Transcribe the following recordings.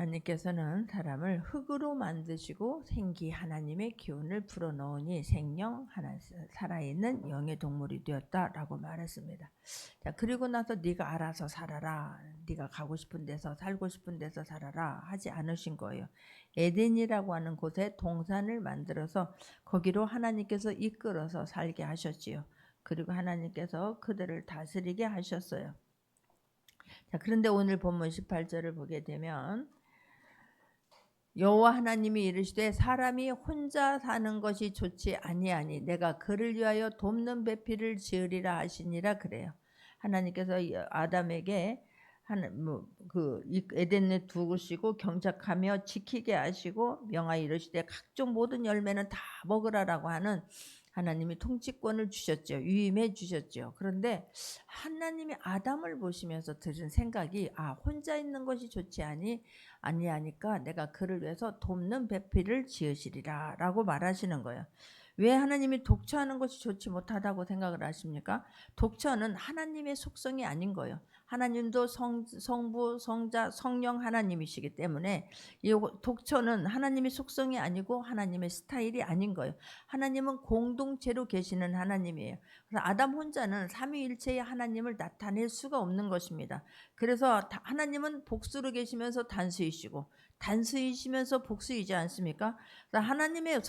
하나님께서는 사람을 흙으로 만드시고 생기 하나님의 기운을 불어넣으니 생명 하나 살아있는 영의 동물이 되었다라고 말했습니다. 자, 그리고 나서 네가 알아서 살아라, 네가 가고 싶은 데서 살고 싶은 데서 살아라 하지 않으신 거예요. 에덴이라고 하는 곳에 동산을 만들어서 거기로 하나님께서 이끌어서 살게 하셨지요. 그리고 하나님께서 그들을 다스리게 하셨어요. 자, 그런데 오늘 본문 18절을 보게 되면 여호와 하나님이 이르시되 사람이 혼자 사는 것이 좋지 아니하니 내가 그를 위하여 돕는 배필을 지으리라 하시니라 그래요. 하나님께서 아담에게 에덴에 두시고 경작하며 지키게 하시고 명하여 이르시되 각종 모든 열매는 다 먹으라라고 하는 하나님이 통치권을 주셨죠. 위임해 주셨죠. 그런데 하나님이 아담을 보시면서 들은 생각이 혼자 있는 것이 좋지 아니하니까 내가 그를 위해서 돕는 배필을 지으시리라 라고 말하시는 거예요. 왜 하나님이 독처하는 것이 좋지 못하다고 생각을 하십니까? 독처는 하나님의 속성이 아닌 거예요. 하나님도 성부, 성자, 성령 하나님이시기 때문에 이 독처는 하나님의 속성이 아니고 하나님의 스타일이 아닌 거예요. 하나님은 공동체로 계시는 하나님이에요. 그래서 아담 혼자는 삼위일체의 하나님을 나타낼 수가 없는 것입니다. 그래서 하나님은 복수로 계시면서 단수이시고 단수이시면서 복수이지 않습니까? 하나님의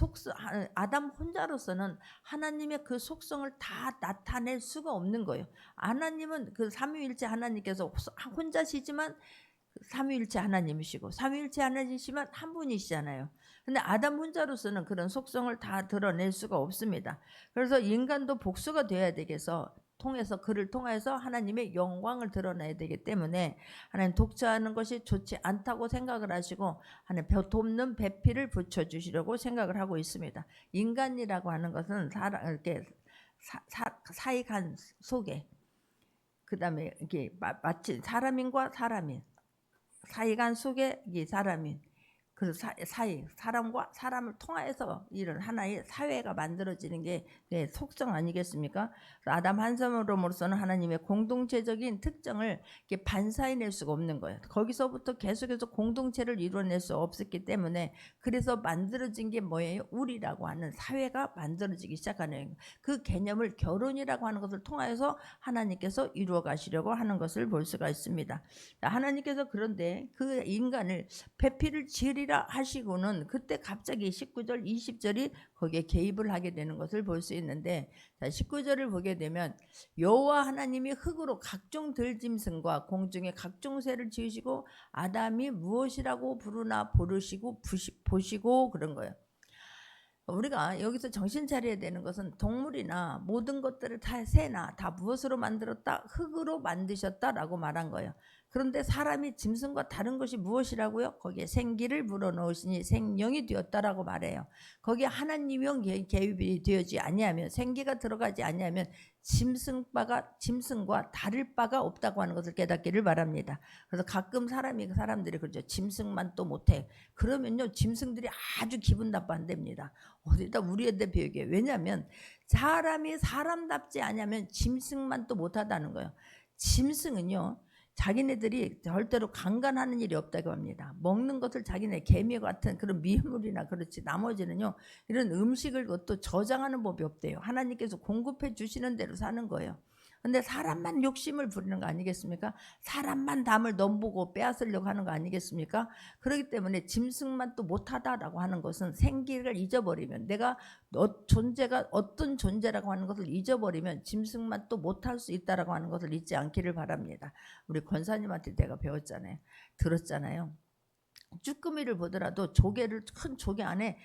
아담 혼자로서는 하나님의 그 속성을 다 나타낼 수가 없는 거예요. 하나님은 그 삼위일체 하나님께서 혼자시지만 삼위일체 하나님이시고 삼위일체 하나님이시면 한 분이시잖아요. 근데 아담 혼자로서는 그런 속성을 다 드러낼 수가 없습니다. 그래서 인간도 복수가 되어야 되겠어. 그를 통해서 하나님의 영광을 드러내야 되기 때문에 하나님 독처하는 것이 좋지 않다고 생각을 하시고 하나님 돕는 배필을 붙여주시려고 생각을 하고 있습니다. 인간이라고 하는 것은 이렇게 사이간 속에 그 다음에 이게 마치 사람인과 사람인 사이간 속에 이 사람인 그 사람과 사람을 통하여서 이런 하나의 사회가 만들어지는 게 속성 아니겠습니까? 아담 한 사람으로서는 하나님의 공동체적인 특정을 이렇게 반사해낼 수가 없는 거예요. 거기서부터 계속해서 공동체를 이루어낼 수 없었기 때문에 그래서 만들어진 게 뭐예요? 우리라고 하는 사회가 만들어지기 시작하는 거예요. 그 개념을 결혼이라고 하는 것을 통하여서 하나님께서 이루어 가시려고 하는 것을 볼 수가 있습니다. 하나님께서 그런데 그 인간을 배필을 지으리라 하시고는 그때 갑자기 19절 20절이 거기에 개입을 하게 되는 것을 볼 수 있는데, 자 19절을 보게 되면 여호와 하나님이 흙으로 각종 들짐승과 공중의 각종 새를 지으시고 아담이 무엇이라고 부르나 보시고 그런 거예요. 우리가 여기서 정신 차려야 되는 것은 동물이나 모든 것들을 다 새나 다 무엇으로 만들었다? 흙으로 만드셨다라고 말한 거예요. 그런데 사람이 짐승과 다른 것이 무엇이라고요? 거기에 생기를 불어넣으시니 생명이 되었다라고 말해요. 거기에 하나님용 개입이 되어지 아니하면 생기가 들어가지 아니하면 짐승과 다를 바가 없다고 하는 것을 깨닫기를 바랍니다. 그래서 가끔 사람들이 그러죠. 짐승만 또 못해. 그러면요 짐승들이 아주 기분 나빠한답니다. 어디다 우리한테 배우게. 왜냐하면 사람이 사람답지 않으면 짐승만 또 못하다는 거예요. 짐승은요 자기네들이 절대로 강간하는 일이 없다고 합니다. 먹는 것을 자기네 개미 같은 그런 미물이나 그렇지 나머지는요 이런 음식을 또 저장하는 법이 없대요. 하나님께서 공급해 주시는 대로 사는 거예요. 근데 사람만 욕심을 부리는 거 아니겠습니까? 사람만 담을 넘보고 빼앗으려고 하는 거 아니겠습니까? 그렇기 때문에 짐승만 또 못하다라고 하는 것은 생기를 잊어버리면 내가 존재가 어떤 존재라고 하는 것을 잊어버리면 짐승만 또 못할 수 있다라고 하는 것을 잊지 않기를 바랍니다. 우리 권사님한테 내가 배웠잖아요. 들었잖아요. 쭈꾸미를 보더라도 큰 조개 안에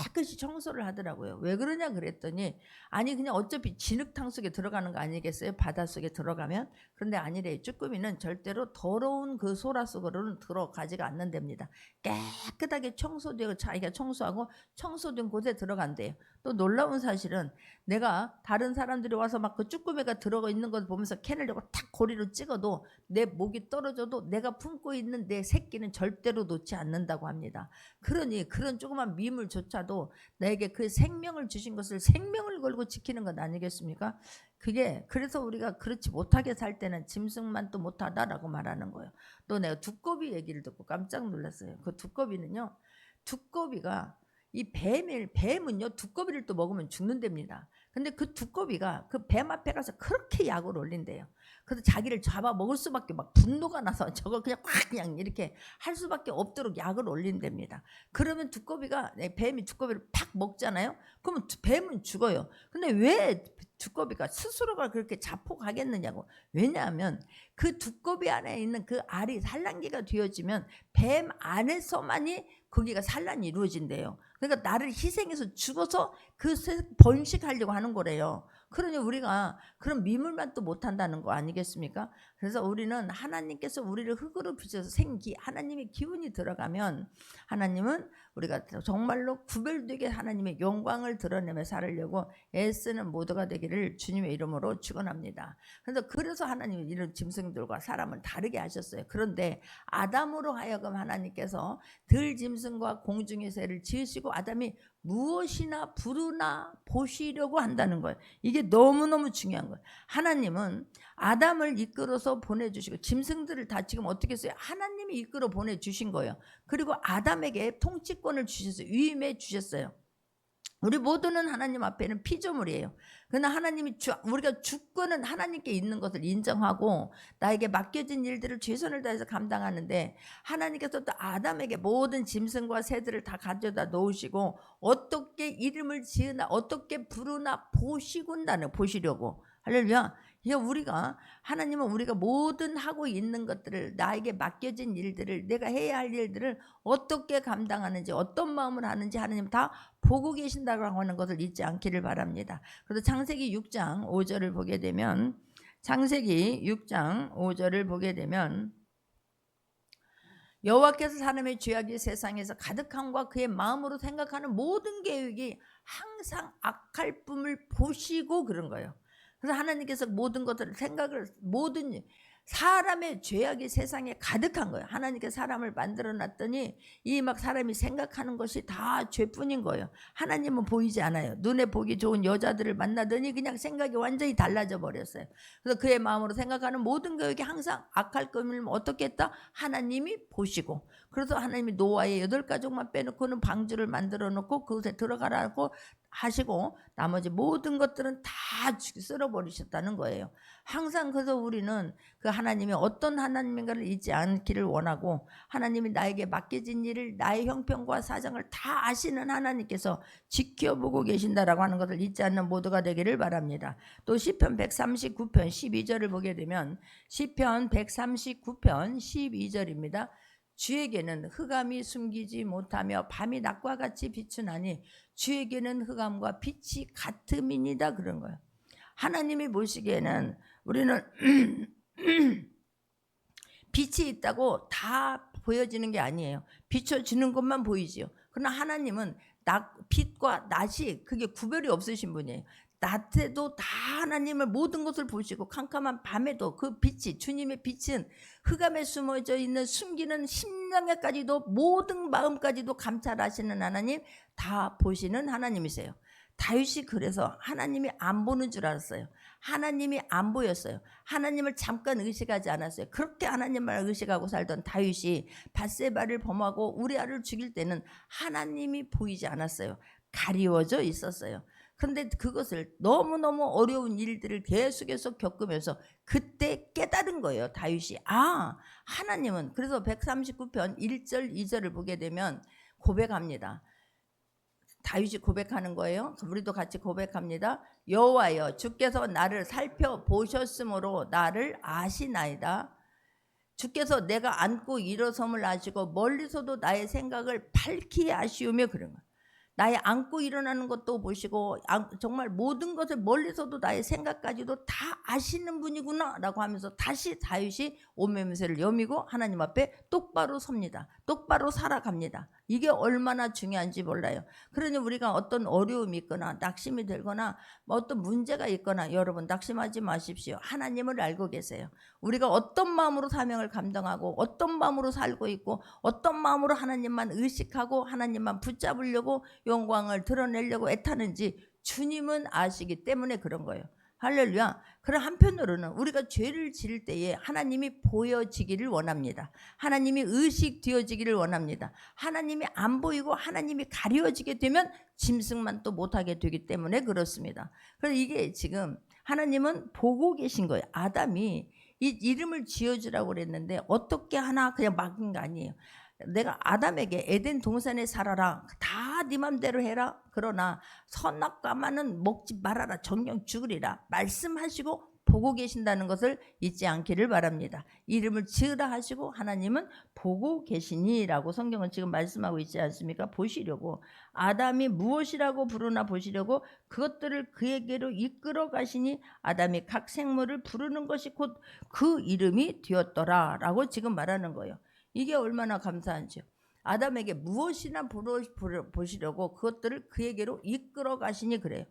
깨끗이 청소를 하더라고요. 왜 그러냐 그랬더니 아니 그냥 어차피 진흙탕 속에 들어가는 거 아니겠어요? 바닷속에 들어가면. 그런데 아니래. 쭈꾸미는 절대로 더러운 그 소라 속으로는 들어가지가 않는답니다. 깨끗하게 청소되고 자기가 청소하고 청소된 곳에 들어간대요. 또 놀라운 사실은 내가 다른 사람들이 와서 막 그 쭈꾸미가 들어가 있는 걸 보면서 캐내려고 탁 고리로 찍어도 내 목이 떨어져도 내가 품고 있는 내 새끼는 절대로 놓지 놓지 않는다고 합니다. 그러니 그런 조그만 미물조차도 나에게 그 생명을 주신 것을 생명을 걸고 지키는 것 아니겠습니까? 그게 그래서 우리가 그렇지 못하게 살 때는 짐승만 또 못하다라고 말하는 거예요. 또 내가 두꺼비 얘기를 듣고 깜짝 놀랐어요. 그 두꺼비는요, 두꺼비가 이 뱀은요 두꺼비를 또 먹으면 죽는답니다. 근데 그 두꺼비가 그 뱀 앞에 가서 그렇게 약을 올린대요. 그래서 자기를 잡아 먹을 수밖에, 막 분노가 나서 저걸 그냥 확 그냥 이렇게 할 수밖에 없도록 약을 올린답니다. 그러면 뱀이 두꺼비를 팍 먹잖아요. 그러면 뱀은 죽어요. 근데 왜 두꺼비가 스스로가 그렇게 자폭하겠느냐고. 왜냐하면 그 두꺼비 안에 있는 그 알이 산란기가 되어지면 뱀 안에서만이 거기가 산란이 이루어진대요. 그러니까 나를 희생해서 죽어서 그 번식하려고 하는 거래요. 그러니 우리가 그런 미물만 또 못한다는 거 아니겠습니까? 그래서 우리는 하나님께서 우리를 흙으로 빚어서 하나님의 기운이 들어가면 하나님은 우리가 정말로 구별되게 하나님의 영광을 드러내며 살으려고 애쓰는 모두가 되기를 주님의 이름으로 축원합니다. 그래서 하나님이 이런 짐승들과 사람을 다르게 하셨어요. 그런데 아담으로 하여금 하나님께서 들짐승과 공중의 새를 지으시고 아담이 무엇이나 부르나 보시려고 한다는 거예요. 이게 너무너무 중요한 거예요. 하나님은 아담을 이끌어서 보내주시고 짐승들을 다 지금 어떻게 했어요? 하나님이 이끌어 보내주신 거예요. 그리고 아담에게 통치권을 주셨어요. 위임해 주셨어요. 우리 모두는 하나님 앞에는 피조물이에요. 그러나 우리가 주권은 하나님께 있는 것을 인정하고 나에게 맡겨진 일들을 최선을 다해서 감당하는데, 하나님께서 또 아담에게 모든 짐승과 새들을 다 가져다 놓으시고 어떻게 이름을 지으나 어떻게 부르나 보시려고. 할렐루야. 하나님은 우리가 모든 하고 있는 것들을, 나에게 맡겨진 일들을, 내가 해야 할 일들을 어떻게 감당하는지, 어떤 마음을 하는지 하나님 다 보고 계신다고 하는 것을 잊지 않기를 바랍니다. 그래서 창세기 6장 5절을 보게 되면, 여호와께서 사람의 죄악이 세상에서 가득함과 그의 마음으로 생각하는 모든 계획이 항상 악할 뿐을 보시고 그런 거예요. 그래서 하나님께서 모든 사람의 죄악이 세상에 가득한 거예요. 하나님께서 사람을 만들어 놨더니 사람이 생각하는 것이 다 죄뿐인 거예요. 하나님은 보이지 않아요. 눈에 보기 좋은 여자들을 만나더니 그냥 생각이 완전히 달라져 버렸어요. 그래서 그의 마음으로 생각하는 모든 계획이 항상 악할 거면 어떻게 했다? 하나님이 보시고. 그래서 하나님이 노아의 8가족만 빼놓고는 방주를 만들어 놓고 그곳에 들어가라고 하시고 나머지 모든 것들은 다 쓸어버리셨다는 거예요. 항상 그래서 우리는 그 하나님이 어떤 하나님인가를 잊지 않기를 원하고, 하나님이 나에게 맡겨진 일을, 나의 형편과 사정을 다 아시는 하나님께서 지켜보고 계신다라고 하는 것을 잊지 않는 모두가 되기를 바랍니다. 또 시편 139편 12절을 보게 되면, 시편 139편 12절입니다. 주에게는 흑암이 숨기지 못하며 밤이 낮과 같이 비추나니 주에게는 흑암과 빛이 같음이니이다, 그런 거예요. 하나님이 보시기에는 우리는 빛이 있다고 다 보여지는 게 아니에요. 비춰지는 것만 보이지요. 그러나 하나님은 빛과 낮이 그게 구별이 없으신 분이에요. 낮에도 다 하나님을 모든 것을 보시고, 캄캄한 밤에도 그 빛이, 주님의 빛은 흑암에 숨어져 있는 숨기는 심령에까지도, 모든 마음까지도 감찰하시는 하나님, 다 보시는 하나님이세요. 다윗이 그래서 하나님이 안 보는 줄 알았어요. 하나님이 안 보였어요. 하나님을 잠깐 의식하지 않았어요. 그렇게 하나님을 의식하고 살던 다윗이 밧세바를 범하고 우리아를 죽일 때는 하나님이 보이지 않았어요. 가리워져 있었어요. 그런데 그것을 너무너무 어려운 일들을 계속해서 겪으면서 그때 깨달은 거예요. 다윗이 하나님은. 그래서 139편 1절 2절을 보게 되면 고백합니다. 다윗이 고백하는 거예요. 우리도 같이 고백합니다. 여호와여, 주께서 나를 살펴보셨으므로 나를 아시나이다. 주께서 내가 앉고 일어섬을 아시고 멀리서도 나의 생각을 밝히 아시우며, 그런 거예요. 나의 안고 일어나는 것도 보시고 정말 모든 것을 멀리서도 나의 생각까지도 다 아시는 분이구나라고 하면서 다시 다윗이 옷매무새를 여미고 하나님 앞에 똑바로 섭니다. 똑바로 살아갑니다. 이게 얼마나 중요한지 몰라요. 그러니 우리가 어떤 어려움이 있거나 낙심이 들거나 뭐 어떤 문제가 있거나 여러분 낙심하지 마십시오. 하나님을 알고 계세요. 우리가 어떤 마음으로 사명을 감당하고 어떤 마음으로 살고 있고 어떤 마음으로 하나님만 의식하고 하나님만 붙잡으려고 영광을 드러내려고 애타는지 주님은 아시기 때문에 그런 거예요. 할렐루야. 그럼 한편으로는 우리가 죄를 지을 때에 하나님이 보여지기를 원합니다. 하나님이 의식되어지기를 원합니다. 하나님이 안 보이고 하나님이 가려지게 되면 짐승만 또 못하게 되기 때문에 그렇습니다. 그래서 이게 지금 하나님은 보고 계신 거예요. 아담이 이 이름을 지어주라고 그랬는데 어떻게 하나 그냥 막은 거 아니에요. 내가 아담에게 에덴 동산에 살아라, 다 네 맘대로 해라, 그러나 선악과만은 먹지 말아라, 정령 죽으리라 말씀하시고 보고 계신다는 것을 잊지 않기를 바랍니다. 이름을 지으라 하시고 하나님은 보고 계시니라고 성경은 지금 말씀하고 있지 않습니까? 보시려고, 아담이 무엇이라고 부르나 보시려고 그것들을 그에게로 이끌어 가시니 아담이 각 생물을 부르는 것이 곧 그 이름이 되었더라 라고 지금 말하는 거예요. 이게 얼마나 감사한지요. 아담에게 무엇이나 보시려고 그것들을 그에게로 이끌어 가시니 그래요.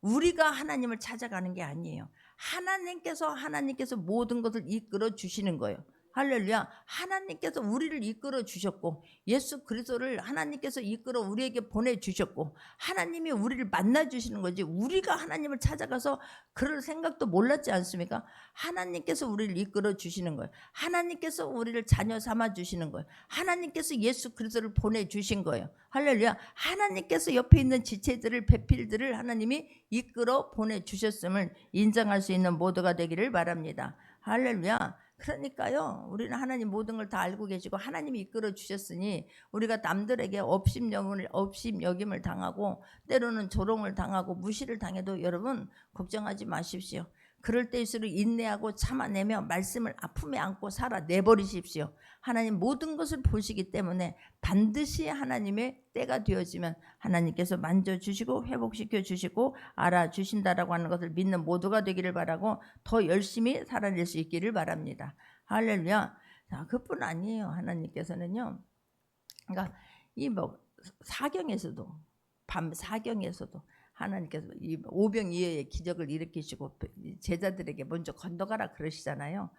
우리가 하나님을 찾아가는 게 아니에요. 하나님께서 모든 것을 이끌어 주시는 거예요. 할렐루야. 하나님께서 우리를 이끌어 주셨고 예수 그리스도를 하나님께서 이끌어 우리에게 보내주셨고 하나님이 우리를 만나 주시는 거지, 우리가 하나님을 찾아가서 그럴 생각도 몰랐지 않습니까? 하나님께서 우리를 이끌어 주시는 거예요. 하나님께서 우리를 자녀 삼아 주시는 거예요. 하나님께서 예수 그리스도를 보내주신 거예요. 할렐루야. 하나님께서 옆에 있는 지체들을, 배필들을 하나님이 이끌어 보내주셨음을 인정할 수 있는 모두가 되기를 바랍니다. 할렐루야. 그러니까요, 우리는 하나님 모든 걸 다 알고 계시고 하나님이 이끌어 주셨으니 우리가 남들에게 업심여김을 당하고 때로는 조롱을 당하고 무시를 당해도 여러분 걱정하지 마십시오. 그럴 때일수록 인내하고 참아내며 말씀을 아픔에 안고 살아내버리십시오. 하나님 모든 것을 보시기 때문에 반드시 하나님의 때가 되어지면 하나님께서 만져주시고 회복시켜 주시고 알아주신다라고 하는 것을 믿는 모두가 되기를 바라고 더 열심히 살아낼 수 있기를 바랍니다. 할렐루야. 자, 그뿐 아니에요. 하나님께서는요, 그러니까 이 사경에서도, 밤 사경에서도 하나님께서 이 오병이어의 기적을 일으키시고 제자들에게 먼저 건너가라 그러시잖아요.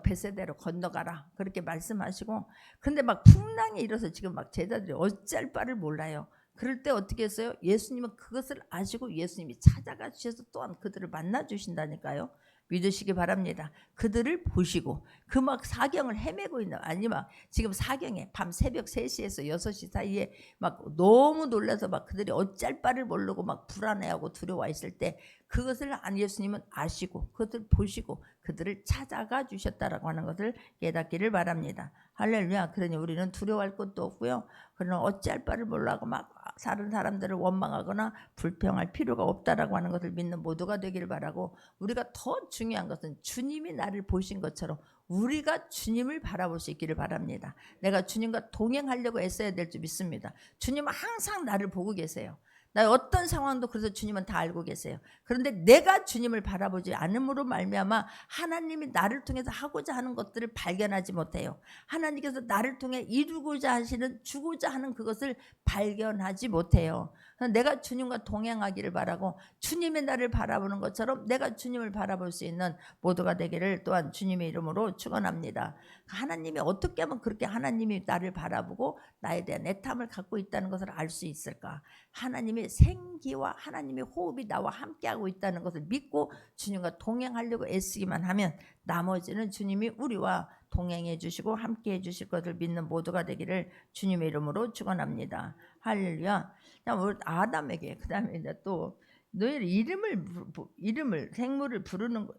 벳세다로 건너가라 그렇게 말씀하시고, 근데 막 풍랑이 일어서 지금 막 제자들이 어찌할 바를 몰라요. 그럴 때 어떻게 했어요? 예수님은 그것을 아시고 예수님이 찾아가 주셔서 또한 그들을 만나 주신다니까요. 믿으시기 바랍니다. 그들을 보시고 그 막 사경을 헤매고 있는, 아니 막 지금 사경에 밤 새벽 3시에서 6시 사이에 막 너무 놀라서 막 그들이 어찌할 바를 모르고 막 불안해하고 두려워 있을 때 그것을 예수님은 아시고 그것을 보시고 그들을 찾아가 주셨다라고 하는 것을 깨닫기를 바랍니다. 할렐루야. 그러니 우리는 두려워할 것도 없고요. 그러나 어찌할 바를 몰라고 막 다른 사람들을 원망하거나 불평할 필요가 없다라고 하는 것을 믿는 모두가 되기를 바라고, 우리가 더 중요한 것은 주님이 나를 보신 것처럼 우리가 주님을 바라볼 수 있기를 바랍니다. 내가 주님과 동행하려고 애써야 될 줄 믿습니다. 주님은 항상 나를 보고 계세요. 나의 어떤 상황도 그래서 주님은 다 알고 계세요. 그런데 내가 주님을 바라보지 않음으로 말미암아 하나님이 나를 통해서 하고자 하는 것들을 발견하지 못해요. 하나님께서 나를 통해 이루고자 하시는, 주고자 하는 그것을 발견하지 못해요. 내가 주님과 동행하기를 바라고 주님이 나를 바라보는 것처럼 내가 주님을 바라볼 수 있는 모두가 되기를 또한 주님의 이름으로 축원합니다. 하나님이 어떻게 하면 그렇게 하나님이 나를 바라보고 나에 대한 애탐을 갖고 있다는 것을 알 수 있을까? 하나님의 생기와 하나님의 호흡이 나와 함께하고 있다는 것을 믿고 주님과 동행하려고 애쓰기만 하면 나머지는 주님이 우리와 동행해 주시고 함께해 주실 것을 믿는 모두가 되기를 주님의 이름으로 축원합니다. 할렐루야. 우리 아담에게 그다음에 이제 또 너희 이름을 생물을 부르는 거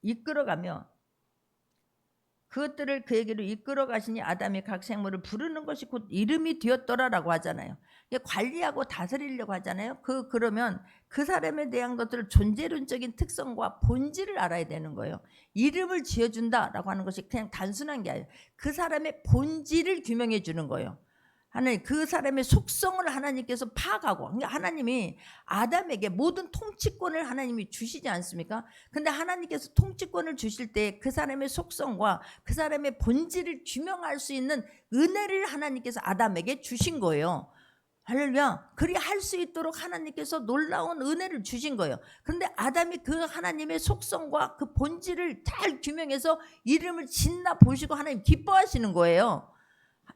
이끌어가며 그것들을 그에게로 이끌어 가시니 아담이 각 생물을 부르는 것이 곧 이름이 되었더라라고 하잖아요. 관리하고 다스리려고 하잖아요. 그러면 그 사람에 대한 것들을 존재론적인 특성과 본질을 알아야 되는 거예요. 이름을 지어준다라고 하는 것이 그냥 단순한 게 아니에요. 그 사람의 본질을 규명해 주는 거예요. 하나님 그 사람의 속성을 하나님께서 파악하고, 그러니까 하나님이 아담에게 모든 통치권을 하나님이 주시지 않습니까? 근데 하나님께서 통치권을 주실 때 그 사람의 속성과 그 사람의 본질을 규명할 수 있는 은혜를 하나님께서 아담에게 주신 거예요. 할렐루야. 그리 할 수 있도록 하나님께서 놀라운 은혜를 주신 거예요. 그런데 아담이 그 하나님의 속성과 그 본질을 잘 규명해서 이름을 짓나 보시고 하나님 기뻐하시는 거예요.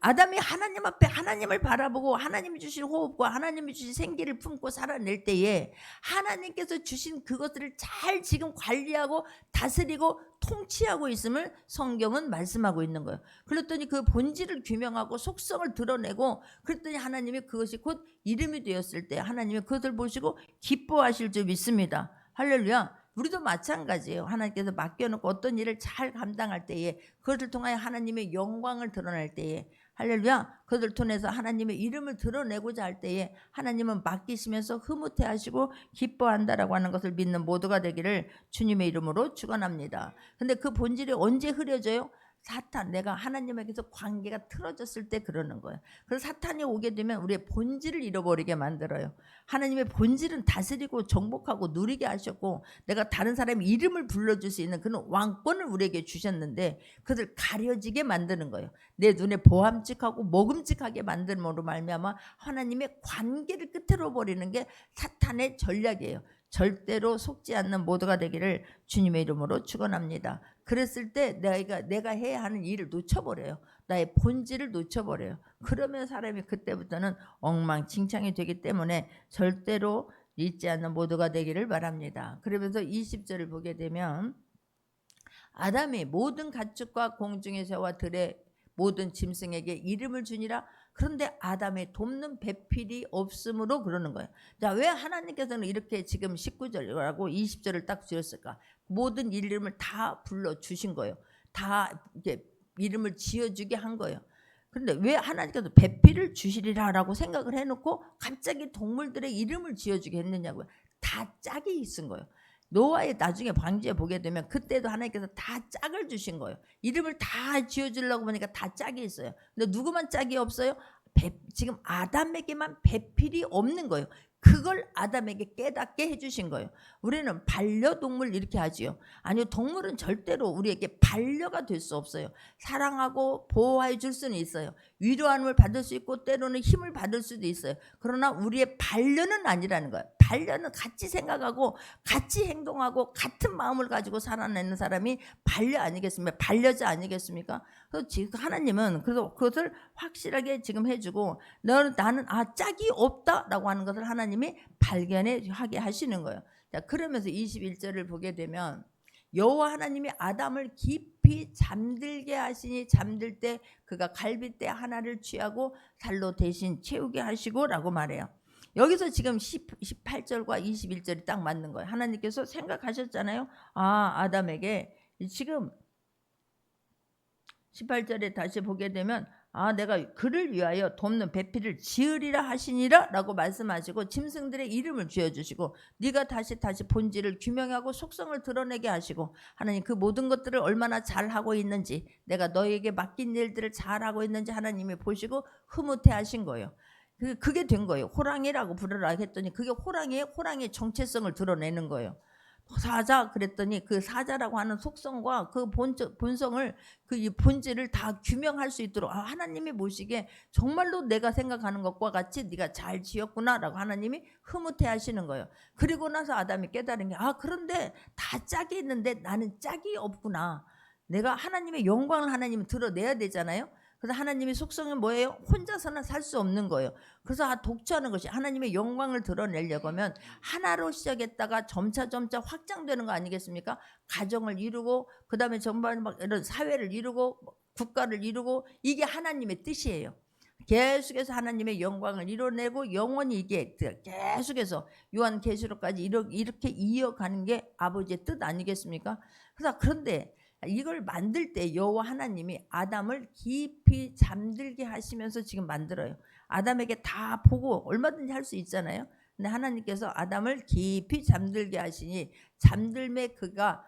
아담이 하나님 앞에 하나님을 바라보고 하나님이 주신 호흡과 하나님이 주신 생기를 품고 살아낼 때에 하나님께서 주신 그것들을 잘 지금 관리하고 다스리고 통치하고 있음을 성경은 말씀하고 있는 거예요. 그랬더니 그 본질을 규명하고 속성을 드러내고, 그랬더니 하나님이 그것이 곧 이름이 되었을 때 하나님이 그것을 보시고 기뻐하실 줄 믿습니다. 할렐루야. 우리도 마찬가지예요. 하나님께서 맡겨놓고 어떤 일을 잘 감당할 때에 그것을 통하여 하나님의 영광을 드러낼 때에, 할렐루야, 그것을 통해서 하나님의 이름을 드러내고자 할 때에 하나님은 맡기시면서 흐뭇해 하시고 기뻐한다라고 하는 것을 믿는 모두가 되기를 주님의 이름으로 축원합니다. 근데 그 본질이 언제 흐려져요? 사탄, 내가 하나님에게서 관계가 틀어졌을 때 그러는 거예요. 그래서 사탄이 오게 되면 우리의 본질을 잃어버리게 만들어요. 하나님의 본질은 다스리고 정복하고 누리게 하셨고, 내가 다른 사람의 이름을 불러줄 수 있는 그런 왕권을 우리에게 주셨는데 그것을 가려지게 만드는 거예요. 내 눈에 보암직하고 먹음직하게 만듦으로 말미암아 하나님의 관계를 끝으로 버리는 게 사탄의 전략이에요. 절대로 속지 않는 모두가 되기를 주님의 이름으로 축원합니다. 그랬을 때 내가 해야 하는 일을 놓쳐버려요. 나의 본질을 놓쳐버려요. 그러면 사람이 그때부터는 엉망진창이 되기 때문에 절대로 잊지 않는 모두가 되기를 바랍니다. 그러면서 20절을 보게 되면 아담이 모든 가축과 공중의 새와 들의 모든 짐승에게 이름을 주니라. 그런데 아담의 돕는 배필이 없으므로 그러는 거예요. 자, 왜 하나님께서는 이렇게 지금 19절하고 20절을 딱 주셨을까? 모든 이름을 다 불러 주신 거예요. 다 이렇게 이름을 지어주게 한 거예요. 그런데 왜 하나님께서 배필을 주시리라라고 생각을 해놓고 갑자기 동물들의 이름을 지어주게 했느냐고요. 다 짝이 있은 거예요. 노아의 나중에 방주에 보게 되면 그때도 하나님께서 다 짝을 주신 거예요. 이름을 다 지어주려고 보니까 다 짝이 있어요. 근데 누구만 짝이 없어요? 지금 아담에게만 배필이 없는 거예요. 그걸 아담에게 깨닫게 해주신 거예요. 우리는 반려동물 이렇게 하지요. 아니요, 동물은 절대로 우리에게 반려가 될 수 없어요. 사랑하고 보호해 줄 수는 있어요. 위로함을 받을 수 있고 때로는 힘을 받을 수도 있어요. 그러나 우리의 반려는 아니라는 거예요. 반려는 같이 생각하고 같이 행동하고 같은 마음을 가지고 살아내는 사람이 반려 아니겠습니까? 반려자 아니겠습니까? 그래서 지금 하나님은 그래서 그것을 확실하게 지금 해주고, 나는 짝이 없다라고 하는 것을 하나님이 발견해 하게 하시는 거예요. 자, 그러면서 21절을 보게 되면 여호와 하나님이 아담을 깊이 잠들게 하시니 잠들 때 그가 갈빗대 하나를 취하고 살로 대신 채우게 하시고 라고 말해요. 여기서 지금 18절과 21절이 딱 맞는 거예요. 하나님께서 생각하셨잖아요. 아담에게 지금 18절에 다시 보게 되면 내가 그를 위하여 돕는 배필을 지으리라 하시니라 라고 말씀하시고 짐승들의 이름을 지어주시고 네가 다시 본질을 규명하고 속성을 드러내게 하시고, 하나님 그 모든 것들을 얼마나 잘하고 있는지, 내가 너에게 맡긴 일들을 잘하고 있는지 하나님이 보시고 흐뭇해 하신 거예요. 그게 된 거예요. 호랑이라고 부르라 했더니 그게 호랑이의 정체성을 드러내는 거예요. 사자 그랬더니 그 사자라고 하는 속성과 그 본성을, 그 본질을 다 규명할 수 있도록 하나님이 보시기에 정말로 내가 생각하는 것과 같이 네가 잘 지었구나라고 하나님이 흐뭇해 하시는 거예요. 그리고 나서 아담이 깨달은 게 그런데 다 짝이 있는데 나는 짝이 없구나. 내가 하나님의 영광을 하나님은 드러내야 되잖아요. 그래서 하나님의 속성은 뭐예요? 혼자서는 살 수 없는 거예요. 그래서 독처하는 것이, 하나님의 영광을 드러내려고 하면 하나로 시작했다가 점차 확장되는 거 아니겠습니까? 가정을 이루고 그 다음에 전반 이런 사회를 이루고 국가를 이루고, 이게 하나님의 뜻이에요. 계속해서 하나님의 영광을 이뤄내고 영원히 이게 계속해서 요한계시록까지 이렇게 이어가는 게 아버지의 뜻 아니겠습니까? 그런데 이걸 만들 때 여호와 하나님이 아담을 깊이 잠들게 하시면서 지금 만들어요. 아담에게 다 보고 얼마든지 할 수 있잖아요. 근데 하나님께서 아담을 깊이 잠들게 하시니 잠들매 그가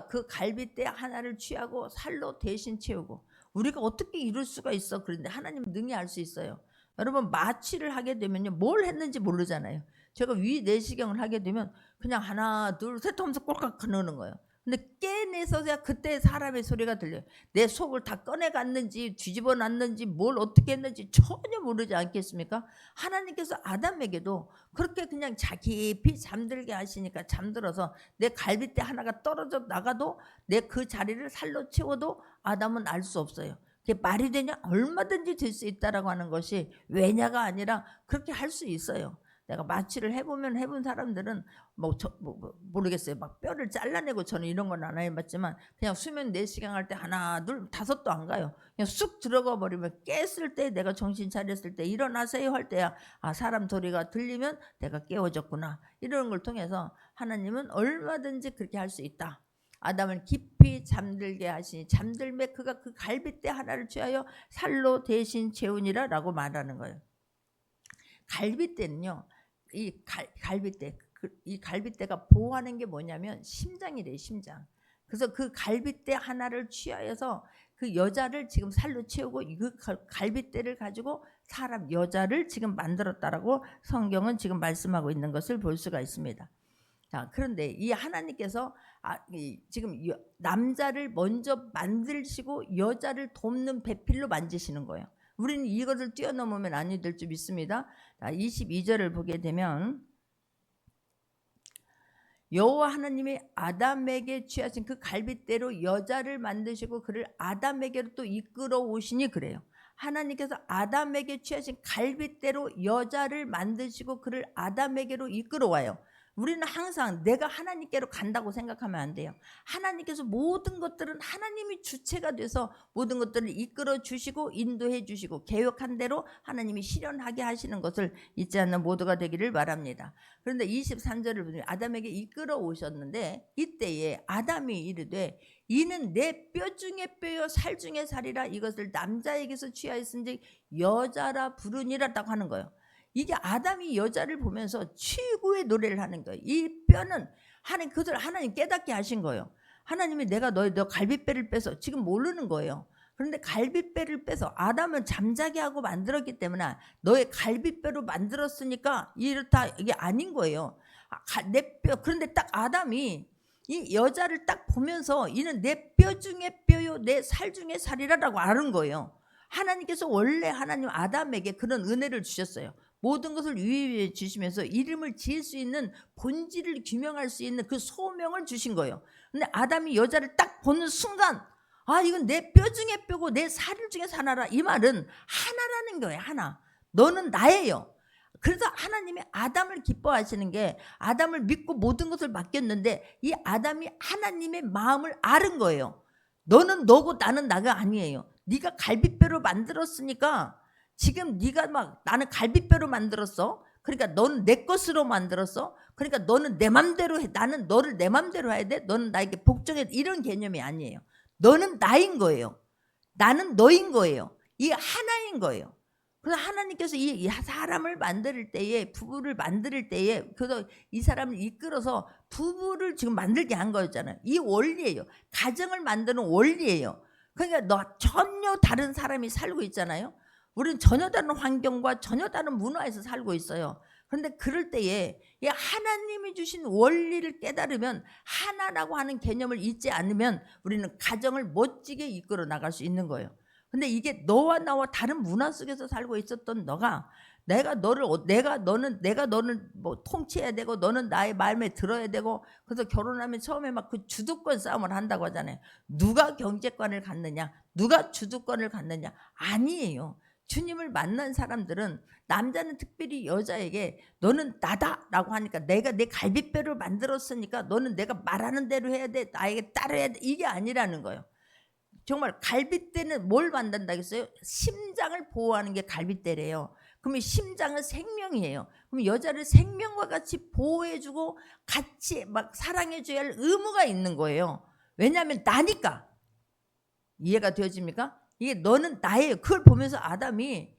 그 갈빗대 하나를 취하고 살로 대신 채우고. 우리가 어떻게 이룰 수가 있어? 그런데 하나님은 능히 알 수 있어요. 여러분 마취를 하게 되면요 뭘 했는지 모르잖아요. 제가 위 내시경을 하게 되면 그냥 하나 둘 셋 하면서 꼴깍 넣는 거예요. 근데 깨내서야 그때 사람의 소리가 들려요. 내 속을 다 꺼내갔는지 뒤집어 놨는지 뭘 어떻게 했는지 전혀 모르지 않겠습니까? 하나님께서 아담에게도 그렇게 그냥 깊이 잠들게 하시니까 잠들어서 내 갈빗대 하나가 떨어져 나가도 내 그 자리를 살로 채워도 아담은 알 수 없어요. 그게 말이 되냐? 얼마든지 될 수 있다라고 하는 것이 왜냐가 아니라 그렇게 할 수 있어요. 내가 마취를 해보면 해본 사람들은 모르겠어요. 막 뼈를 잘라내고 저는 이런 건 안 해봤지만 그냥 수면 내시경 할 때 하나 둘 다섯도 안 가요. 그냥 쑥 들어가 버리면 깼을 때 내가 정신 차렸을 때 일어나세요 할 때야 아 사람 소리가 들리면 내가 깨워졌구나 이런 걸 통해서 하나님은 얼마든지 그렇게 할 수 있다. 아담을 깊이 잠들게 하시니 잠들매 그가 그 갈빗대 하나를 취하여 살로 대신 채우니라 라고 말하는 거예요. 갈빗대는요 이 갈빗대 이 갈빗대가 보호하는 게 뭐냐면 심장이래요. 심장. 그래서 그 갈빗대 하나를 취하여서 그 여자를 지금 살로 채우고 그 갈빗대를 가지고 사람 여자를 지금 만들었다라고 성경은 지금 말씀하고 있는 것을 볼 수가 있습니다. 자, 그런데 이 하나님께서 지금 남자를 먼저 만드시고 여자를 돕는 배필로 만드시는 거예요. 우리는 이것을 뛰어넘으면 아니 될 줄 믿습니다. 자, 22절을 보게 되면 여호와 하나님이 아담에게 취하신 그 갈빗대로 여자를 만드시고 그를 아담에게로 또 이끌어 오시니 그래요. 하나님께서 아담에게 취하신 갈빗대로 여자를 만드시고 그를 아담에게로 이끌어 와요. 우리는 항상 내가 하나님께로 간다고 생각하면 안 돼요. 하나님께서 모든 것들은 하나님이 주체가 돼서 모든 것들을 이끌어 주시고 인도해 주시고 계획한 대로 하나님이 실현하게 하시는 것을 잊지 않는 모두가 되기를 바랍니다. 그런데 23절을 보면 아담에게 이끌어 오셨는데 이때에 아담이 이르되 이는 내 뼈 중에 뼈요 살 중에 살이라 이것을 남자에게서 취하였은지 여자라 부르니라라고 하는 거예요. 이게 아담이 여자를 보면서 최고의 노래를 하는 거예요. 이 뼈는 하나님 깨닫게 하신 거예요. 하나님이 내가 너 갈빗뼈를 빼서 지금 모르는 거예요. 그런데 갈빗뼈를 빼서 아담은 잠자게 하고 만들었기 때문에 너의 갈빗뼈로 만들었으니까 이렇다 이게 아닌 거예요. 내 뼈. 그런데 딱 아담이 이 여자를 딱 보면서 이는 내 뼈 중에 뼈요 내 살 중에 살이라라고 아는 거예요. 하나님께서 원래 하나님 아담에게 그런 은혜를 주셨어요. 모든 것을 유의해 주시면서 이름을 지을 수 있는 본질을 규명할 수 있는 그 소명을 주신 거예요. 근데 아담이 여자를 딱 보는 순간 아 이건 내 뼈 중에 뼈고 내 살 중에 살아라 이 말은 하나라는 거예요. 하나. 너는 나예요. 그래서 하나님이 아담을 기뻐하시는 게 아담을 믿고 모든 것을 맡겼는데 이 아담이 하나님의 마음을 아는 거예요. 너는 너고 나는 나가 아니에요. 네가 갈빗뼈로 만들었으니까 지금 네가 막 나는 갈빗뼈로 만들었어. 그러니까 너는 내 것으로 만들었어. 그러니까 너는 내 맘대로 해. 나는 너를 내 맘대로 해야 돼. 너는 나에게 복종해. 이런 개념이 아니에요. 너는 나인 거예요. 나는 너인 거예요. 이게 하나인 거예요. 그래서 하나님께서 이 사람을 만들 때에 부부를 만들 때에 그래서 이 사람을 이끌어서 부부를 지금 만들게 한 거였잖아요. 이 원리예요. 가정을 만드는 원리예요. 그러니까 너 전혀 다른 사람이 살고 있잖아요. 우리는 전혀 다른 환경과 전혀 다른 문화에서 살고 있어요. 그런데 그럴 때에 하나님이 주신 원리를 깨달으면 하나라고 하는 개념을 잊지 않으면 우리는 가정을 멋지게 이끌어 나갈 수 있는 거예요. 근데 이게 너와 나와 다른 문화 속에서 살고 있었던 너가 내가 너는 뭐 통치해야 되고 너는 나의 마음에 들어야 되고 그래서 결혼하면 처음에 막 그 주도권 싸움을 한다고 하잖아요. 누가 경제권을 갖느냐, 누가 주도권을 갖느냐 아니에요. 주님을 만난 사람들은 남자는 특별히 여자에게 너는 나다라고 하니까 내가 내 갈빗뼈를 만들었으니까 너는 내가 말하는 대로 해야 돼. 나에게 따라야 돼. 이게 아니라는 거예요. 정말 갈빗대는 뭘 만든다 했어요? 심장을 보호하는 게 갈빗대래요. 그러면 심장은 생명이에요. 그럼 여자를 생명과 같이 보호해주고 같이 막 사랑해줘야 할 의무가 있는 거예요. 왜냐하면 나니까. 이해가 되어집니까? 이게 너는 나예요. 그걸 보면서 아담이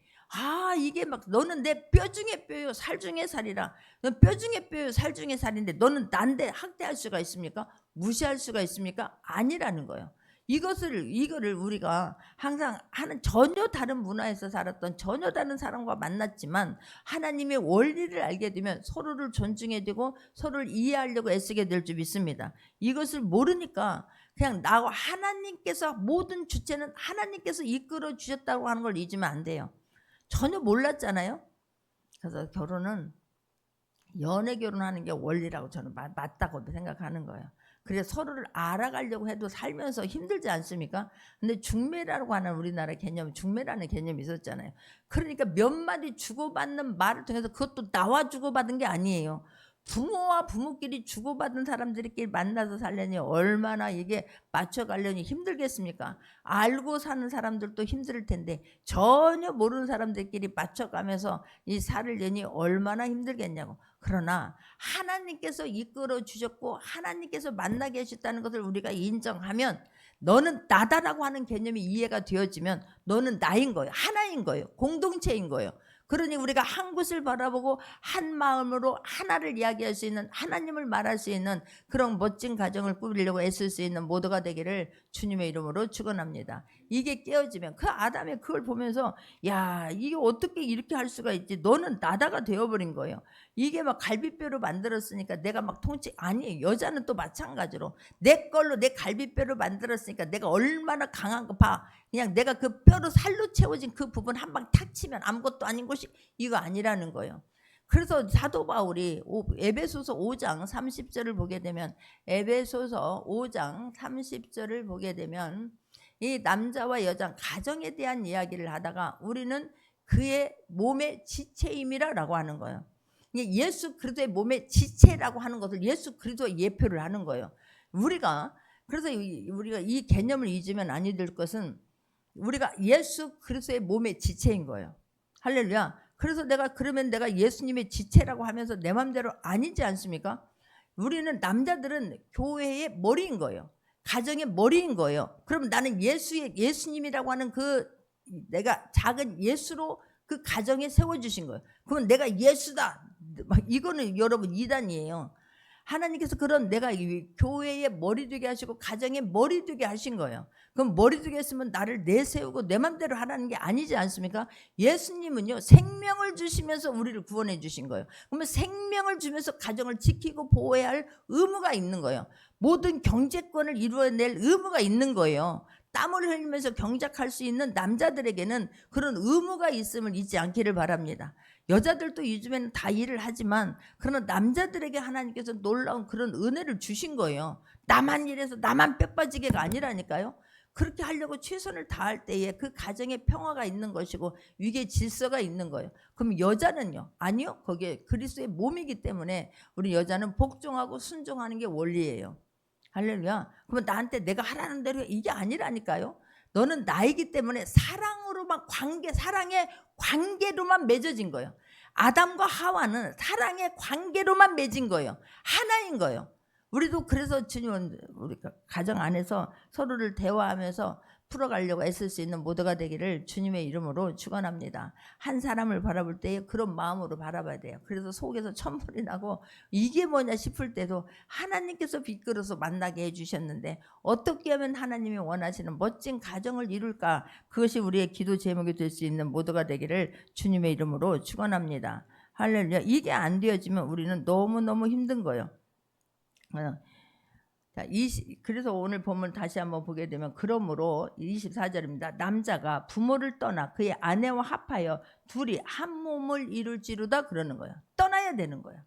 이게 막 너는 내 뼈 중에 뼈요 살 중에 살이라. 넌 뼈 중에 뼈요 살 중에 살인데 너는 난데 학대할 수가 있습니까? 무시할 수가 있습니까? 아니라는 거예요. 이거를 우리가 항상 하는, 전혀 다른 문화에서 살았던 전혀 다른 사람과 만났지만 하나님의 원리를 알게 되면 서로를 존중해야 되고 서로를 이해하려고 애쓰게 될 줄 믿습니다. 이것을 모르니까 그냥 나와 하나님께서, 모든 주체는 하나님께서 이끌어 주셨다고 하는 걸 잊으면 안 돼요. 전혀 몰랐잖아요. 그래서 결혼은 연애 결혼하는 게 원리라고 저는 맞다고 생각하는 거예요. 그래서 서로를 알아가려고 해도 살면서 힘들지 않습니까? 근데 중매라고 하는 우리나라 개념, 중매라는 개념이 있었잖아요. 그러니까 몇 마디 주고받는 말을 통해서, 그것도 나와 주고받은 게 아니에요. 부모와 부모끼리 주고받은 사람들끼리 만나서 살려니 얼마나 이게 맞춰가려니 힘들겠습니까? 알고 사는 사람들도 힘들 텐데 전혀 모르는 사람들끼리 맞춰가면서 이 살려니 얼마나 힘들겠냐고. 그러나 하나님께서 이끌어 주셨고 하나님께서 만나게 하셨다는 것을 우리가 인정하면, 너는 나다라고 하는 개념이 이해가 되어지면 너는 나인 거예요. 하나인 거예요. 공동체인 거예요. 그러니 우리가 한 곳을 바라보고 한 마음으로 하나를 이야기할 수 있는, 하나님을 말할 수 있는 그런 멋진 가정을 꾸리려고 애쓸 수 있는 모두가 되기를 주님의 이름으로 축원합니다. 이게 깨어지면, 그 아담이 그걸 보면서 야, 이게 어떻게 이렇게 할 수가 있지? 너는 나다가 되어버린 거예요. 이게 막 갈비뼈로 만들었으니까 내가 막 아니에요. 여자는 또 마찬가지로 내 걸로 내 갈비뼈로 만들었으니까 내가 얼마나 강한 거 봐. 그냥 내가 그 뼈로 살로 채워진 그 부분 한 방 탁 치면 아무것도 아닌 것이 이거 아니라는 거예요. 그래서 사도 바울이 에베소서 5장 30절을 보게 되면, 에베소서 5장 30절을 보게 되면 이 남자와 여자 가정에 대한 이야기를 하다가 우리는 그의 몸의 지체임이라고 하는 거예요. 예수 그리스도의 몸의 지체라고 하는 것을 예수 그리스도의 예표를 하는 거예요. 그래서 우리가 이 개념을 잊으면 아니 될 것은, 우리가 예수 그리스도의 몸의 지체인 거예요. 할렐루야. 그래서 그러면 내가 예수님의 지체라고 하면서 내 맘대로 아니지 않습니까? 우리는, 남자들은 교회의 머리인 거예요. 가정의 머리인 거예요. 그럼 나는 예수님이라고 하는 그 내가 작은 예수로 그 가정에 세워주신 거예요. 그러면 내가 예수다, 이거는 여러분 이단이에요. 하나님께서 그런 내가 교회의 머리 되게 하시고 가정의 머리 되게 하신 거예요. 그럼 머리 되게 했으면 나를 내세우고 내 맘대로 하라는 게 아니지 않습니까? 예수님은요, 생명을 주시면서 우리를 구원해 주신 거예요. 그러면 생명을 주면서 가정을 지키고 보호해야 할 의무가 있는 거예요. 모든 경제권을 이루어낼 의무가 있는 거예요. 땀을 흘리면서 경작할 수 있는 남자들에게는 그런 의무가 있음을 잊지 않기를 바랍니다. 여자들도 요즘에는 다 일을 하지만, 그러나 남자들에게 하나님께서 놀라운 그런 은혜를 주신 거예요. 나만 일해서 나만 뼈 빠지게가 아니라니까요. 그렇게 하려고 최선을 다할 때에 그 가정에 평화가 있는 것이고 위계 질서가 있는 거예요. 그럼 여자는요? 아니요. 거기에 그리스도의 몸이기 때문에 우리 여자는 복종하고 순종하는 게 원리예요. 할렐루야. 그러면 나한테 내가 하라는 대로 이게 아니라니까요. 너는 나이기 때문에 사랑으로만 사랑의 관계로만 맺어진 거예요. 아담과 하와는 사랑의 관계로만 맺은 거예요. 하나인 거예요. 우리도 그래서 주님은 우리 가정 안에서 서로를 대화하면서 풀어가려고 애쓸 수 있는 모두가 되기를 주님의 이름으로 축원합니다. 한 사람을 바라볼 때 그런 마음으로 바라봐야 돼요. 그래서 속에서 천불이 나고 이게 뭐냐 싶을 때도 하나님께서 빛으로서 만나게 해주셨는데 어떻게 하면 하나님이 원하시는 멋진 가정을 이룰까? 그것이 우리의 기도 제목이 될 수 있는 모두가 되기를 주님의 이름으로 축원합니다. 할렐루야. 이게 안 되어지면 우리는 너무너무 힘든 거예요. 자, 그래서 오늘 본문 다시 한번 보게 되면, 그러므로 24절입니다. 남자가 부모를 떠나 그의 아내와 합하여 둘이 한 몸을 이룰지로다 그러는 거예요. 떠나야 되는 거예요.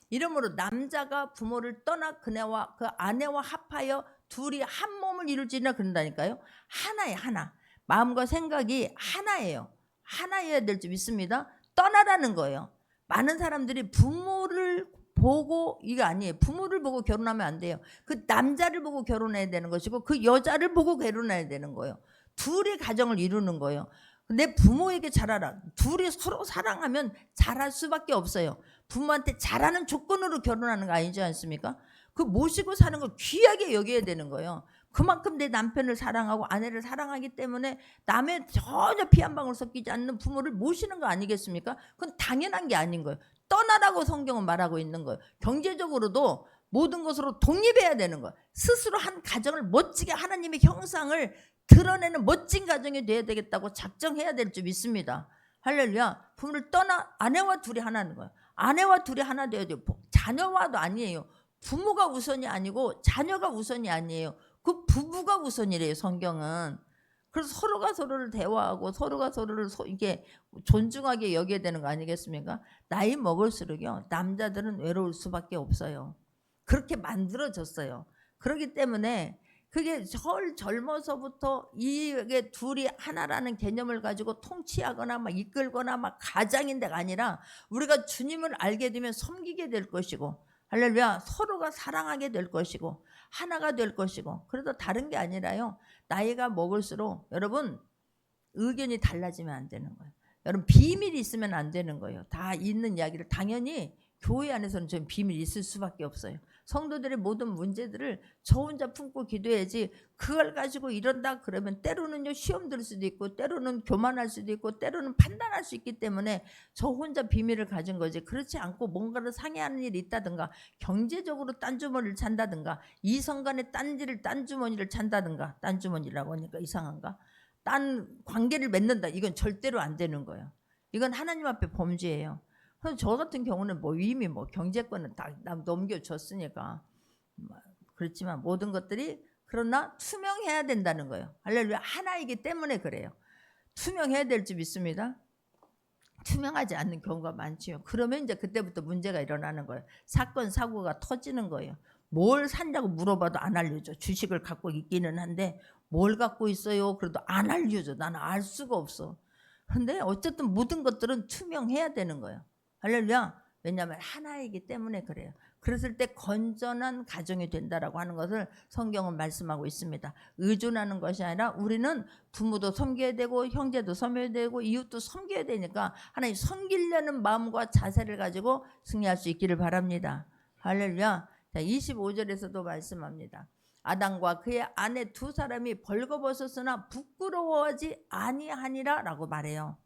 이러므로 남자가 부모를 떠나 그네와 그 아내와 합하여 둘이 한 몸을 이룰지나 그런다니까요. 하나예요. 하나. 마음과 생각이 하나예요. 하나여야 될 줄 믿습니다. 떠나라는 거예요. 많은 사람들이 부모를 보고, 이거 아니에요. 부모를 보고 결혼하면 안 돼요. 그 남자를 보고 결혼해야 되는 것이고 그 여자를 보고 결혼해야 되는 거예요. 둘이 가정을 이루는 거예요. 내 부모에게 잘하라. 둘이 서로 사랑하면 잘할 수밖에 없어요. 부모한테 잘하는 조건으로 결혼하는 거 아니지 않습니까? 그 모시고 사는 걸 귀하게 여겨야 되는 거예요. 그만큼 내 남편을 사랑하고 아내를 사랑하기 때문에 남의 전혀 피 한 방울 섞이지 않는 부모를 모시는 거 아니겠습니까? 그건 당연한 게 아닌 거예요. 떠나라고 성경은 말하고 있는 거예요. 경제적으로도 모든 것으로 독립해야 되는 거예요. 스스로 한 가정을 멋지게 하나님의 형상을 드러내는 멋진 가정이 돼야 되겠다고 작정해야 될 줄 믿습니다. 할렐루야. 부모를 떠나 아내와 둘이 하나는 거예요. 아내와 둘이 하나 되어야 돼요. 자녀와도 아니에요. 부모가 우선이 아니고 자녀가 우선이 아니에요. 그 부부가 우선이래요, 성경은. 그래서 서로가 서로를 대화하고 서로가 서로를 이게 존중하게 여겨야 되는 거 아니겠습니까? 나이 먹을수록요, 남자들은 외로울 수밖에 없어요. 그렇게 만들어졌어요. 그렇기 때문에 그게 젊어서부터 이게 둘이 하나라는 개념을 가지고 통치하거나 막 이끌거나 막 가장인데가 아니라 우리가 주님을 알게 되면 섬기게 될 것이고, 할렐루야, 서로가 사랑하게 될 것이고 하나가 될 것이고. 그래도 다른 게 아니라요, 나이가 먹을수록 여러분 의견이 달라지면 안 되는 거예요. 여러분 비밀이 있으면 안 되는 거예요. 다 있는 이야기를, 당연히 교회 안에서는 좀 비밀이 있을 수밖에 없어요. 성도들의 모든 문제들을 저 혼자 품고 기도해야지, 그걸 가지고 이런다 그러면 때로는요 시험 들 수도 있고 때로는 교만할 수도 있고 때로는 판단할 수 있기 때문에 저 혼자 비밀을 가진 거지, 그렇지 않고 뭔가를 상의하는 일이 있다든가 경제적으로 딴 주머니를 찬다든가 이성 간의 딴 주머니를 찬다든가, 딴 주머니라고 하니까 이상한가, 딴 관계를 맺는다, 이건 절대로 안 되는 거예요. 이건 하나님 앞에 범죄예요. 그래서 저 같은 경우는 뭐 이미 뭐 경제권은 다 넘겨줬으니까 그렇지만 모든 것들이 그러나 투명해야 된다는 거예요. 할렐루야. 하나이기 때문에 그래요. 투명해야 될 줄 믿습니다. 투명하지 않는 경우가 많지요. 그러면 이제 그때부터 문제가 일어나는 거예요. 사건 사고가 터지는 거예요. 뭘 샀냐고 물어봐도 안 알려줘. 주식을 갖고 있기는 한데 뭘 갖고 있어요? 그래도 안 알려줘. 나는 알 수가 없어. 근데 어쨌든 모든 것들은 투명해야 되는 거예요. 할렐루야. 왜냐하면 하나이기 때문에 그래요. 그랬을 때 건전한 가정이 된다라고 하는 것을 성경은 말씀하고 있습니다. 의존하는 것이 아니라 우리는 부모도 섬겨야 되고 형제도 섬겨야 되고 이웃도 섬겨야 되니까 하나님 섬기려는 마음과 자세를 가지고 승리할 수 있기를 바랍니다. 할렐루야. 자, 25절에서도 말씀합니다. 아담과 그의 아내 두 사람이 벌거벗었으나 부끄러워하지 아니하니라 라고 말해요.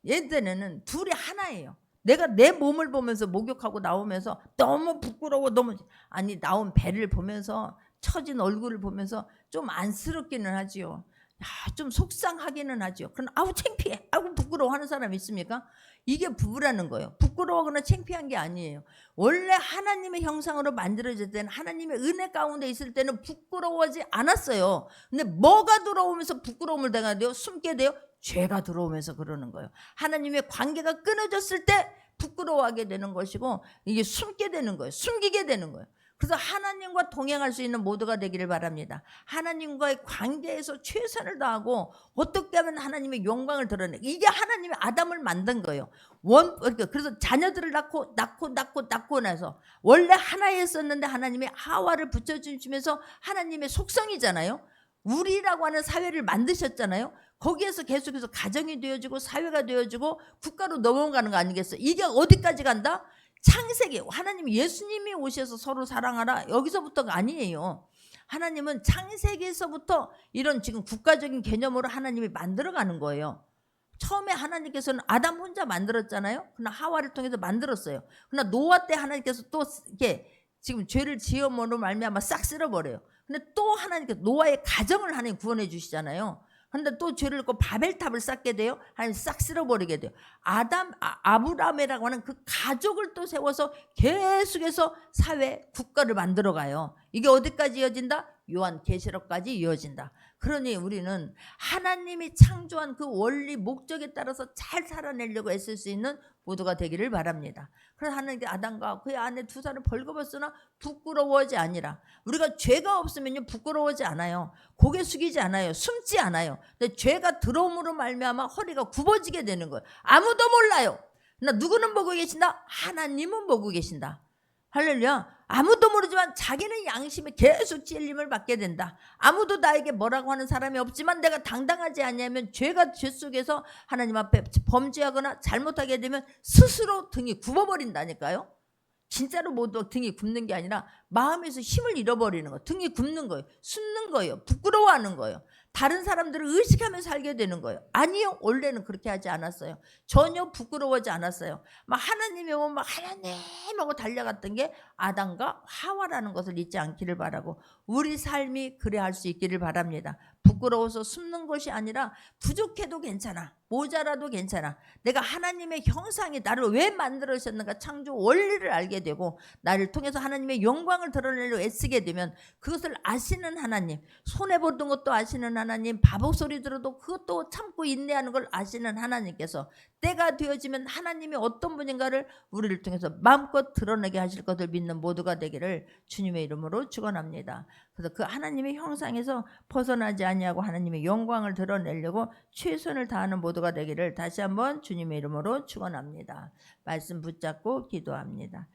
얘들은 둘이 하나예요. 내가 내 몸을 보면서 목욕하고 나오면서 너무 부끄러워, 너무, 아니 나온 배를 보면서 처진 얼굴을 보면서 좀 안쓰럽기는 하지요. 좀 속상하기는 하죠. 그럼 아우 창피해, 아우 부끄러워 하는 사람 있습니까? 이게 부부라는 거예요. 부끄러워하거나 창피한 게 아니에요. 원래 하나님의 형상으로 만들어질 때는, 하나님의 은혜 가운데 있을 때는 부끄러워하지 않았어요. 근데 뭐가 들어오면서 부끄러움을 당하게 돼요? 숨게 돼요? 죄가 들어오면서 그러는 거예요. 하나님의 관계가 끊어졌을 때 부끄러워하게 되는 것이고, 이게 숨게 되는 거예요. 숨기게 되는 거예요. 그래서 하나님과 동행할 수 있는 모두가 되기를 바랍니다. 하나님과의 관계에서 최선을 다하고 어떻게 하면 하나님의 영광을 드러내, 이게 하나님이 아담을 만든 거예요. 그래서 자녀들을 낳고 나서 원래 하나였었는데 하나님이 하와를 붙여주시면서 하나님의 속성이잖아요. 우리라고 하는 사회를 만드셨잖아요. 거기에서 계속해서 가정이 되어지고 사회가 되어지고 국가로 넘어가는 거 아니겠어요? 이게 어디까지 간다? 창세기, 하나님 예수님이 오셔서 서로 사랑하라, 여기서부터가 아니에요. 하나님은 창세기에서부터 이런 지금 국가적인 개념으로 하나님이 만들어가는 거예요. 처음에 하나님께서는 아담 혼자 만들었잖아요. 그러나 하와를 통해서 만들었어요. 그러나 노아 때 하나님께서 또 이렇게 지금 죄를 지음으로 말미암아 싹 쓸어버려요. 근데 또 하나님께서 노아의 가정을 하나님 구원해 주시잖아요. 근데 또 죄를 짓고 바벨탑을 쌓게 돼요. 하나님 싹 쓸어버리게 돼요. 아브라함이라고 하는 그 가족을 또 세워서 계속해서 사회, 국가를 만들어가요. 이게 어디까지 이어진다? 요한계시록까지 이어진다. 그러니 우리는 하나님이 창조한 그 원리 목적에 따라서 잘 살아내려고 애쓸 수 있는 모두가 되기를 바랍니다. 그래서 하나님께 아담과 그의 아내 두 사람을 벌거벗으나 부끄러워하지 아니라, 우리가 죄가 없으면요 부끄러워하지 않아요. 고개 숙이지 않아요. 숨지 않아요. 근데 죄가 들어옴으로 말미암아 허리가 굽어지게 되는 거예요. 아무도 몰라요. 나 누구는 보고 계신다? 하나님은 보고 계신다. 할렐루야. 아무도 모르지만 자기는 양심에 계속 찔림을 받게 된다. 아무도 나에게 뭐라고 하는 사람이 없지만 내가 당당하지 않으면 죄가 죄 속에서 하나님 앞에 범죄하거나 잘못하게 되면 스스로 등이 굽어버린다니까요. 진짜로 모두 등이 굽는 게 아니라 마음에서 힘을 잃어버리는 거예요. 등이 굽는 거예요. 숨는 거예요. 부끄러워하는 거예요. 다른 사람들을 의식하며 살게 되는 거예요. 아니요. 원래는 그렇게 하지 않았어요. 전혀 부끄러워하지 않았어요. 막 하나님이 오면 막 하나님 하고 달려갔던 게 아담과 하와라는 것을 잊지 않기를 바라고, 우리 삶이 그래 할 수 있기를 바랍니다. 부끄러워서 숨는 것이 아니라 부족해도 괜찮아. 모자라도 괜찮아. 내가 하나님의 형상이 나를 왜 만들으셨는가, 창조 원리를 알게 되고 나를 통해서 하나님의 영광을 드러내려 애쓰게 되면 그것을 아시는 하나님, 손해보던 것도 아시는 하나님, 바보 소리 들어도 그것도 참고 인내하는 걸 아시는 하나님께서 때가 되어지면 하나님이 어떤 분인가를 우리를 통해서 마음껏 드러내게 하실 것을 믿는 모두가 되기를 주님의 이름으로 축원합니다. 그래서 그 하나님의 형상에서 벗어나지 아니하고 하나님의 영광을 드러내려고 최선을 다하는 모두가 되기를 다시 한번 주님의 이름으로 축원합니다. 말씀 붙잡고 기도합니다.